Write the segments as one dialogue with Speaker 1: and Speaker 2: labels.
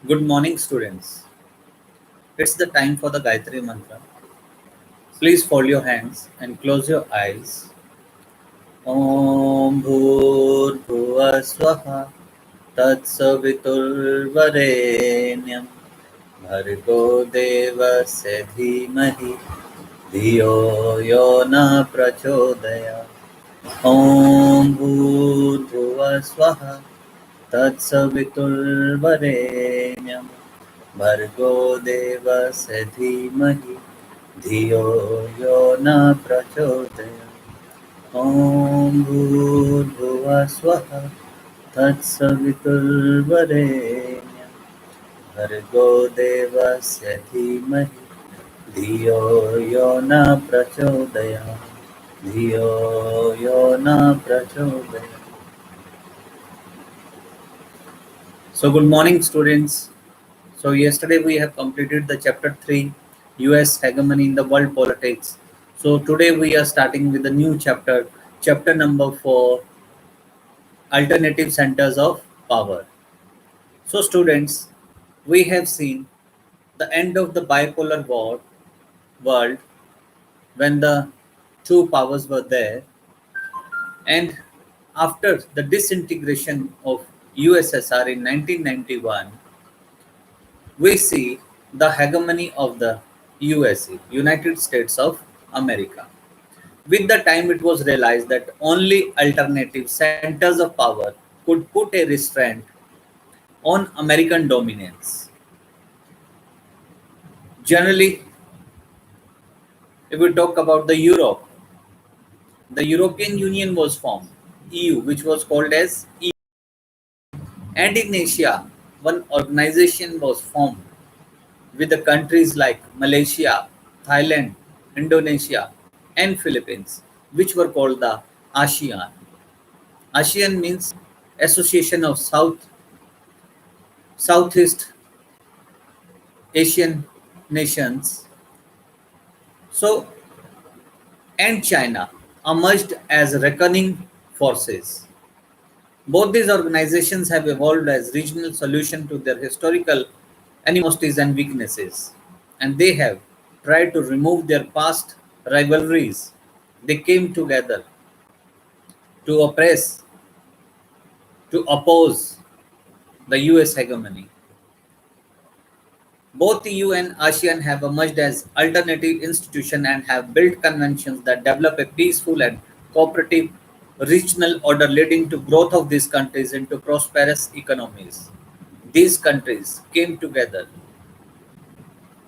Speaker 1: Good morning, students. It's the time for the Gayatri Mantra. Please fold your hands and close your eyes. Om Bhur Swaha Tatsaviturvarenyam Bhargo Devasya Dhimahi Dhiyo Yo Na Prachodaya. Om Bhur Swaha Tatsaviturvarenyam Bhargo Devasya Dhimahi धियो यो न प्रचोदयात् ॐ भूर्भुवः स्वः तत्सवितुर्वरेण्यं भर्गो देवस्य धीमहि धियो यो न प्रचोदयात् धियो यो न प्रचोदयात्. So good morning, students. So yesterday we have completed the chapter 3, US hegemony in the world politics. So today we are starting with a new chapter, chapter number 4, alternative centers of power. So students, we have seen the end of the bipolar world when the two powers were there, and after the disintegration of USSR in 1991, we see the hegemony of the USA, United States of America. With the time, it was realized that only alternative centers of power could put a restraint on American dominance. Generally, if we talk about the European Union was formed, EU, which was called as EU. And in Asia, one organization was formed with the countries like Malaysia, Thailand, Indonesia, and Philippines, which were called the ASEAN. ASEAN means Association of Southeast Asian Nations. So, and China emerged as reckoning forces. Both these organizations have evolved as regional solution to their historical animosities and weaknesses, and they have tried to remove their past rivalries. They came together to oppress, to oppose the US hegemony. Both EU and ASEAN have emerged as alternative institutions and have built conventions that develop a peaceful and cooperative regional order leading to growth of these countries into prosperous economies. These countries came together,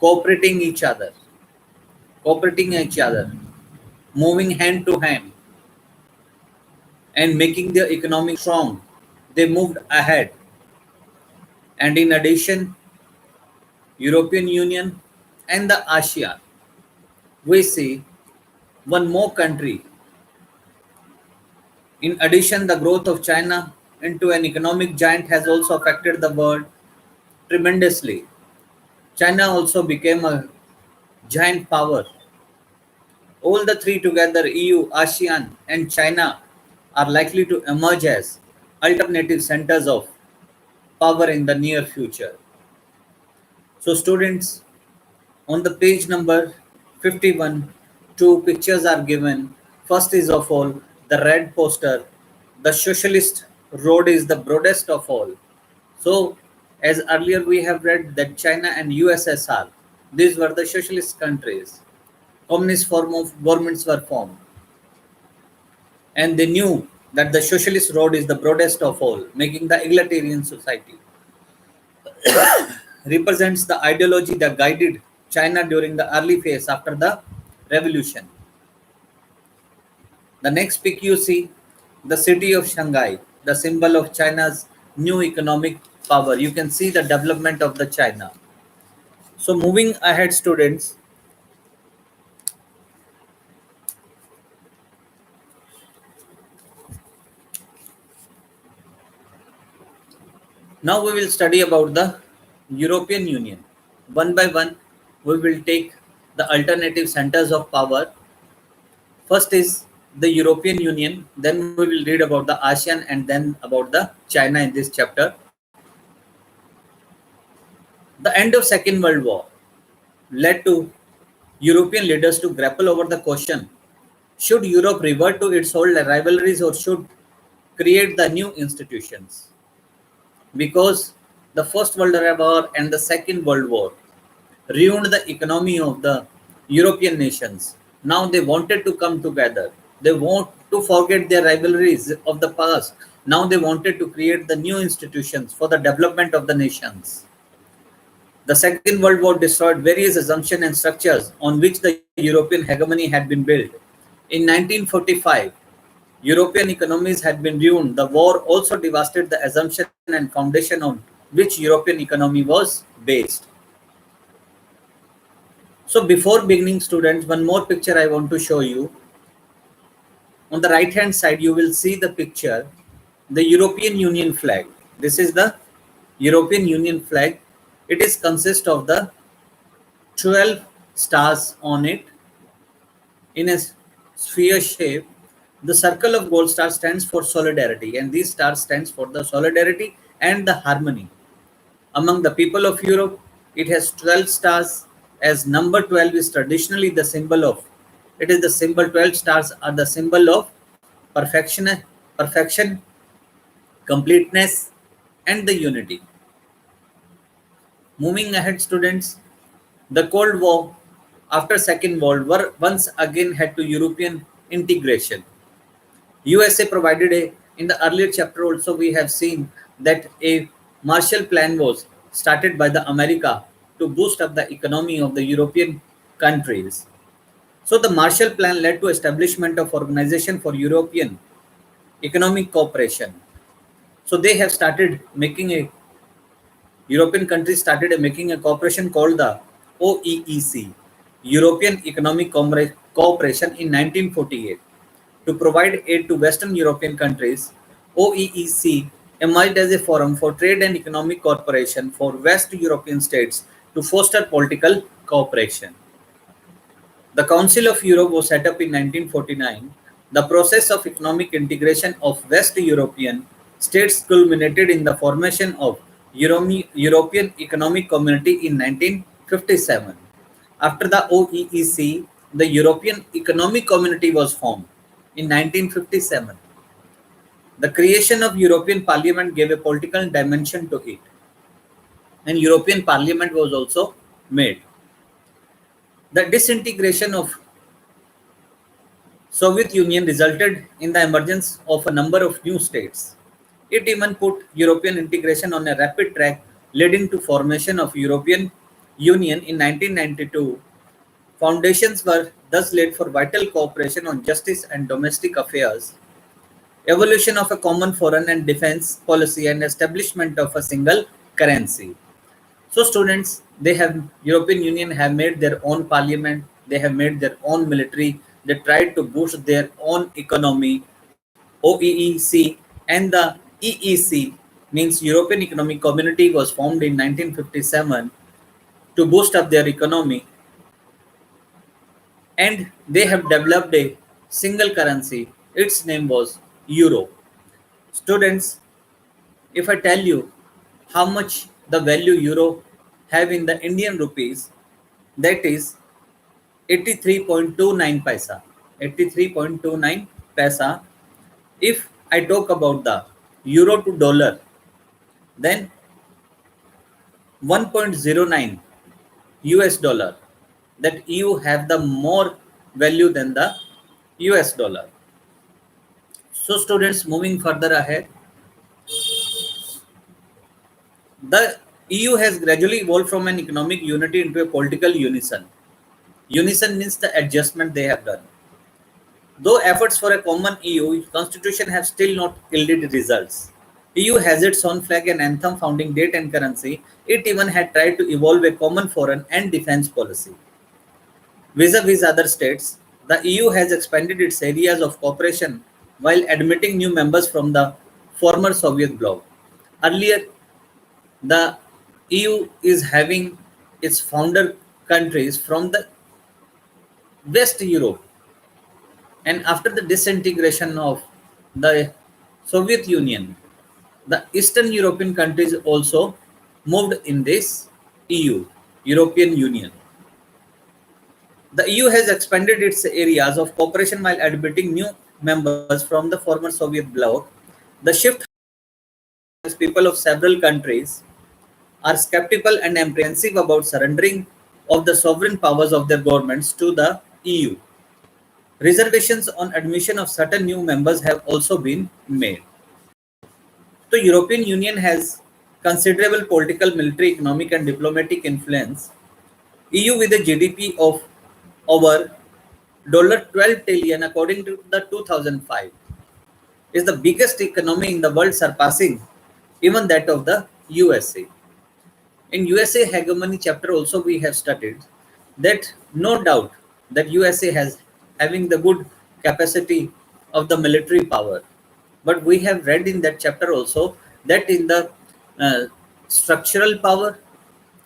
Speaker 1: cooperating each other, cooperating each other, moving hand to hand and making their economy strong. They moved ahead. And in addition, European Union and the ASEAN, we see one more country. In addition, the growth of China into an economic giant has also affected the world tremendously. China also became a giant power. All the three together, EU, ASEAN, and China, are likely to emerge as alternative centers of power in the near future. So, students, on the page number 51, two pictures are given. First is of all the red poster. The socialist road is the broadest of all. So, as earlier we have read that China and USSR, these were the socialist countries. Communist form of governments were formed. And they knew that the socialist road is the broadest of all, making the egalitarian society. Represents the ideology that guided China during the early phase after the revolution. The next pic you see, the city of Shanghai, the symbol of China's new economic power. You can see the development of the China. So moving ahead, students, now we will study about the European Union. One by one, we will take the alternative centers of power. First is the European Union, then we will read about the ASEAN and then about the China in this chapter. The end of Second World War led to European leaders to grapple over the question: should Europe revert to its old rivalries or should create the new institutions? Because the First World War and the Second World War ruined the economy of the European nations. Now they wanted to come together. They want to forget their rivalries of the past. Now they wanted to create the new institutions for the development of the nations. The Second World War destroyed various assumptions and structures on which the European hegemony had been built. In 1945, European economies had been ruined. The war also devastated the assumption and foundation on which European economy was based. So before beginning, students, one more picture I want to show you. On the right hand side, you will see the picture, the European Union flag. This is the European Union flag. It is consist of the 12 stars on it in a sphere shape. The circle of gold star stands for solidarity, and these stars stands for the solidarity and the harmony among the people of Europe. It has 12 stars, as number 12 is traditionally the symbol of. It is the symbol. 12 stars are the symbol of perfection, completeness, and the unity. Moving ahead, students, the Cold War after Second World War once again had to European integration. USA provided a, in the earlier chapter also we have seen that a Marshall Plan was started by the America to boost up the economy of the European countries. So the Marshall Plan led to establishment of Organization for European Economic Cooperation. So they have started making a European countries started making a cooperation called the OEEC, European Economic Cooperation in 1948. To provide aid to Western European countries, OEEC emerged as a forum for trade and economic cooperation for West European states to foster political cooperation. The Council of Europe was set up in 1949. The process of economic integration of West European states culminated in the formation of European Economic Community in 1957. After the OEEC, the European Economic Community was formed in 1957. The creation of European Parliament gave a political dimension to it, and European Parliament was also made. The disintegration of Soviet Union resulted in the emergence of a number of new states. It even put European integration on a rapid track, leading to formation of European Union in 1992. Foundations were thus laid for vital cooperation on justice and domestic affairs, evolution of a common foreign and defense policy, and establishment of a single currency. So students, they have European Union have made their own parliament, they have made their own military, they tried to boost their own economy. OEEC and the EEC means European Economic Community was formed in 1957 to boost up their economy, and they have developed a single currency. Its name was Euro. Students, if I tell you how much the value Euro have in the Indian rupees, that is 83.29 paisa. 83.29 paisa. If I talk about the euro to dollar, then 1.09 US dollar. That EU have the more value than the US dollar. So students, moving further ahead, the EU has gradually evolved from an economic unity into a political unison. Unison means the adjustment they have done. Though efforts for a common EU constitution have still not yielded results. EU has its own flag and anthem, founding date and currency. It even had tried to evolve a common foreign and defense policy. Vis-a-vis other states, the EU has expanded its areas of cooperation while admitting new members from the former Soviet bloc. Earlier, the EU is having its founder countries from the West Europe, and after the disintegration of the Soviet Union, the Eastern European countries also moved in this EU, European Union. The EU has expanded its areas of cooperation while admitting new members from the former Soviet bloc. The shift as people of several countries are skeptical and apprehensive about surrendering of the sovereign powers of their governments to the EU. Reservations on admission of certain new members have also been made. The European Union has considerable political, military, economic, and diplomatic influence. EU with a GDP of over $12 trillion according to the 2005 is the biggest economy in the world, surpassing even that of the USA. In USA hegemony chapter also we have studied that no doubt that USA has having the good capacity of the military power. But we have read in that chapter also that in the uh, structural power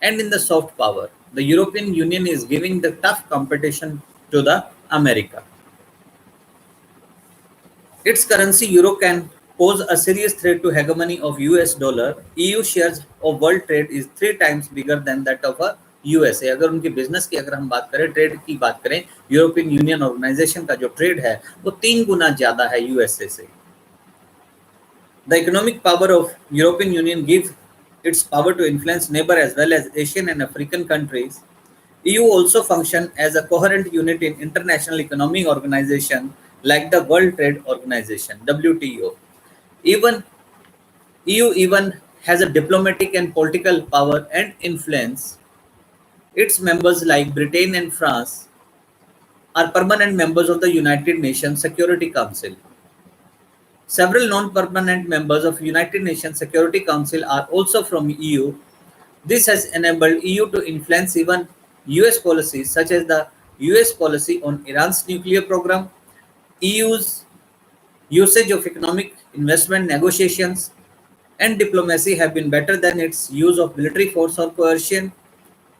Speaker 1: and in the soft power, the European Union is giving the tough competition to the America. Its currency euro can pose a serious threat to hegemony of US dollar. EU shares of world trade is 3 times bigger than that of a USA. अगर उनके business की अगर हम बात करें, trade की बात करें, यूरोपियन यूनियन ऑर्गेनाइजेशन का जो ट्रेड है वो 3 गुना ज्यादा है यूएसए से. The economic power of European Union gives its power to influence neighbor as well as Asian and African countries. EU also function as a coherent unit in international economic organization like the World Trade Organization (WTO). Even EU has a diplomatic and political power and influence. Its members like Britain and France are permanent members of the United Nations Security Council. Several non-permanent members of United Nations Security Council are also from EU. This has enabled EU to influence even US policies such as the US policy on Iran's nuclear program, EU's usage of economic investment negotiations and diplomacy have been better than its use of military force or coercion.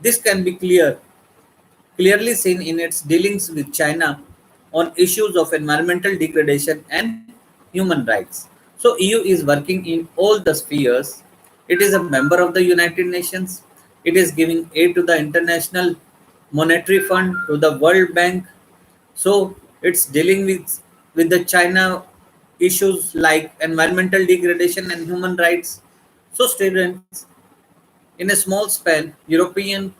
Speaker 1: This can be clearly seen in its dealings with China on issues of environmental degradation and human rights. So EU is working in all the spheres. It is a member of the United Nations. It is giving aid to the International Monetary Fund, to the World Bank. So it's dealing with the China issues like environmental degradation and human rights. So students, in a small span, European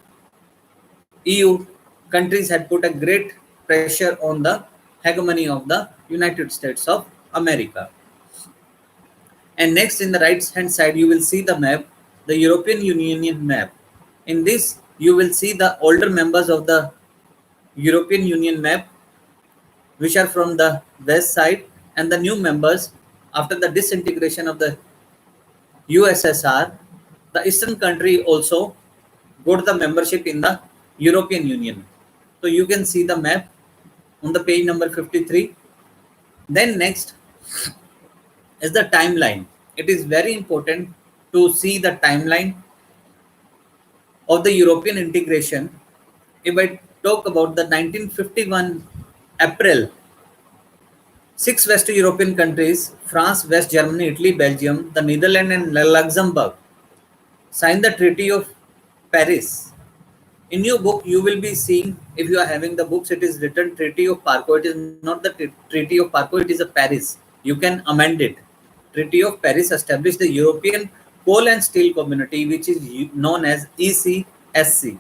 Speaker 1: EU countries had put a great pressure on the hegemony of the United States of America. And next in the right hand side, you will see the map, the European Union map. In this, you will see the older members of the European Union map, which are from the west side, and the new members after the disintegration of the USSR. The eastern country also got the membership in the European Union. So you can see the map on the page number 53. Then next is the timeline. It is very important to see the timeline of the European integration. If I talk about the 1951 April, 6 West European countries, France, West Germany, Italy, Belgium, the Netherlands and Luxembourg, signed the Treaty of Paris. In your book, you will be seeing, if you are having the books, it is written Treaty of Parco. It is not the Treaty of Parco, it is a Paris. You can amend it. Treaty of Paris established the European Coal and Steel Community, which is known as ECSC.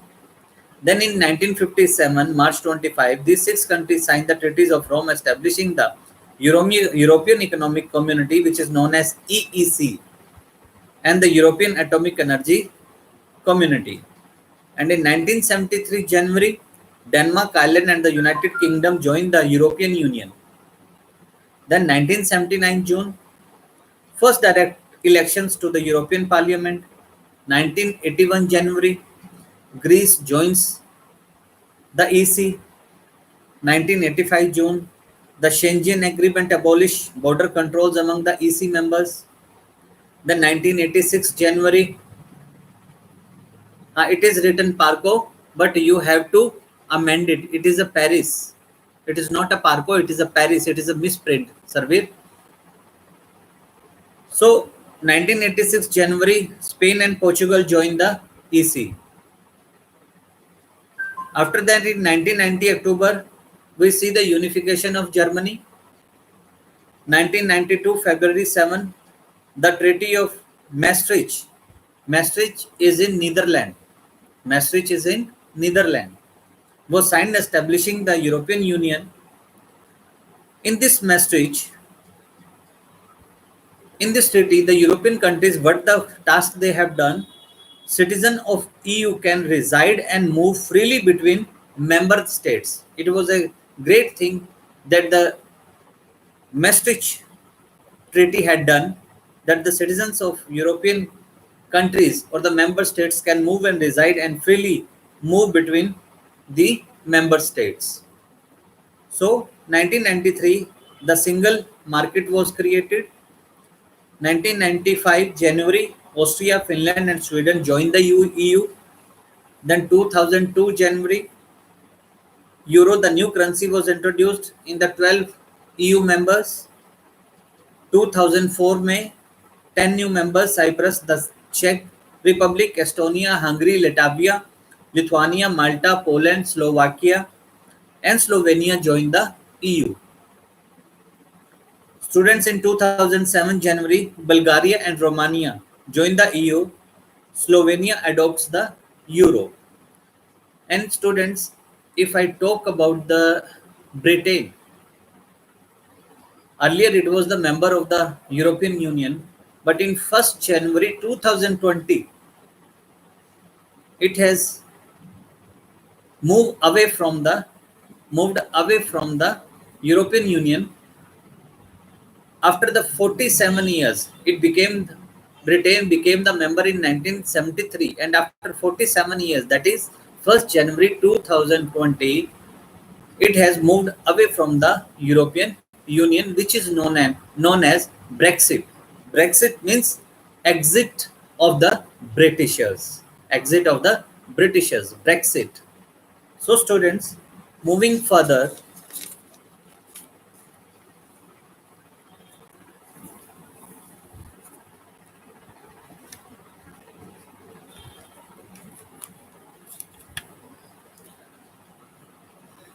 Speaker 1: Then in 1957, March 25, these 6 countries signed the Treaties of Rome establishing the European Economic Community, which is known as EEC, and the European Atomic Energy Community. And in 1973 January, Denmark, Ireland and the United Kingdom joined the European Union. Then 1979 June, first direct elections to the European Parliament. 1981 January, Greece joins the EC. 1985 June, the Schengen Agreement abolished border controls among the EC members. Then 1986 January, it is written Parco, but you have to amend it. It is a Paris. It is not a Parco, it is a Paris. It is a misprint, Sarveer. So 1986 January, Spain and Portugal joined the EC. After that, in 1990 October, we see the unification of Germany. 1992 February 7, the Treaty of Maastricht. Maastricht is in Netherlands. Maastricht is in Netherlands. Was signed establishing the European Union. In this Maastricht, in this treaty, the European countries, what the task they have done, citizens of EU can reside and move freely between member states. It was a great thing that the Maastricht Treaty had done, that the citizens of European countries or the member states can move and reside and freely move between the member states. So 1993, the single market was created. 1995 January, Austria, Finland, and Sweden joined the EU. Then 2002 January, Euro, the new currency, was introduced in the 12 EU members. 2004 May, 10 new members: Cyprus, the Czech Republic, Estonia, Hungary, Latvia, Lithuania, Malta, Poland, Slovakia, and Slovenia joined the EU. Students in 2007 January, Bulgaria and Romania joined the EU. Slovenia adopts the euro. And students, if I talk about the Britain, earlier it was the member of the European Union, but in 1st January 2020, it has moved away from the European Union. After the 47 years, Britain became the member in 1973, and after 47 years, that is 1st January 2020, it has moved away from the European Union, which is known as Brexit. Brexit means exit of the Britishers. Exit of the Britishers. Brexit. So, students, moving further,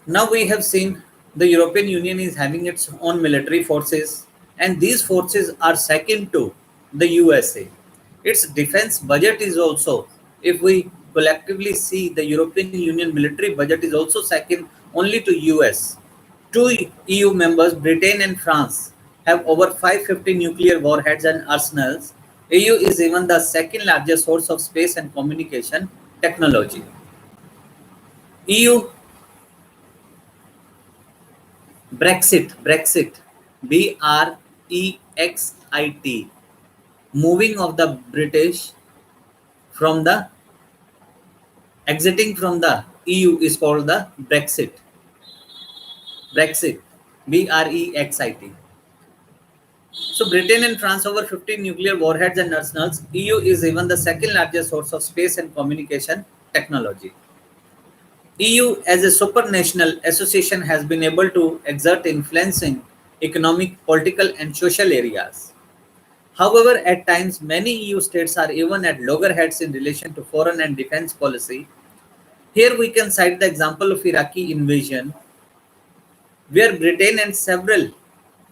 Speaker 1: now we have seen the European Union is having its own military forces, and these forces are second to the USA. Its defense budget is also, if we collectively see, the European Union military budget is also second only to US. Two EU members, Britain and France, have over 550 nuclear warheads and arsenals. EU is even the second largest source of space and communication technology. EU Brexit, Brexit, moving of the British from the exiting from the EU is called the Brexit. Brexit, Brexit. So Britain and France over 50 nuclear warheads and arsenals. EU is even the second largest source of space and communication technology. EU as a supranational association has been able to exert influence in economic, political, and social areas. However, at times many EU states are even at loggerheads in relation to foreign and defense policy. Here we can cite the example of Iraqi invasion, where Britain and several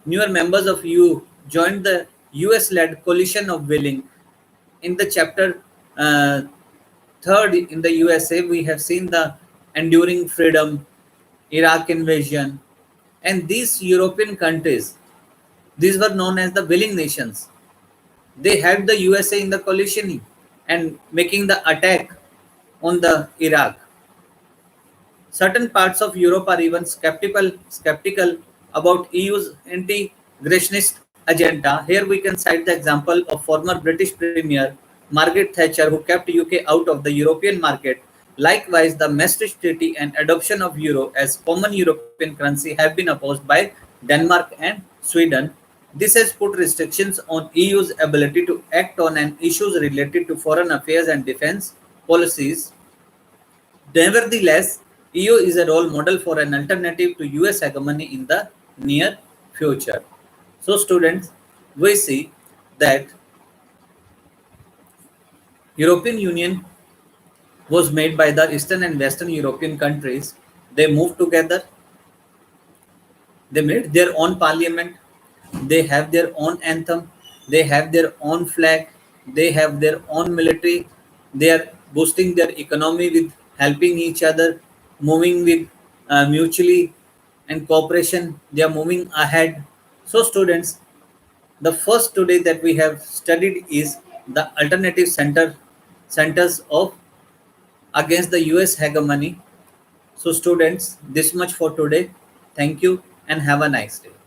Speaker 1: newer members of EU joined the US-led coalition of willing. In the chapter third in the USA, we have seen the enduring freedom, Iraq invasion, and these European countries, these were known as the willing nations. They helped the USA in the coalition and making the attack on the Iraq. Certain parts of Europe are even skeptical about EU's integrationist agenda. Here we can cite the example of former British Premier Margaret Thatcher, who kept UK out of the European market. Likewise, the Maastricht Treaty and adoption of euro as common European currency have been opposed by Denmark and Sweden. This has put restrictions on EU's ability to act on issues related to foreign affairs and defense policies. Nevertheless, EU is a role model for an alternative to US hegemony in the near future. So, students, we see that European Union was made by the Eastern and Western European countries. They moved together, they made their own parliament, they have their own anthem, they have their own flag, they have their own military, they are boosting their economy with helping each other, moving with mutually and cooperation, they are moving ahead. So, students, the first today that we have studied is the alternative centers of against the US hegemony. So, students, this much for today. Thank you and have a nice day.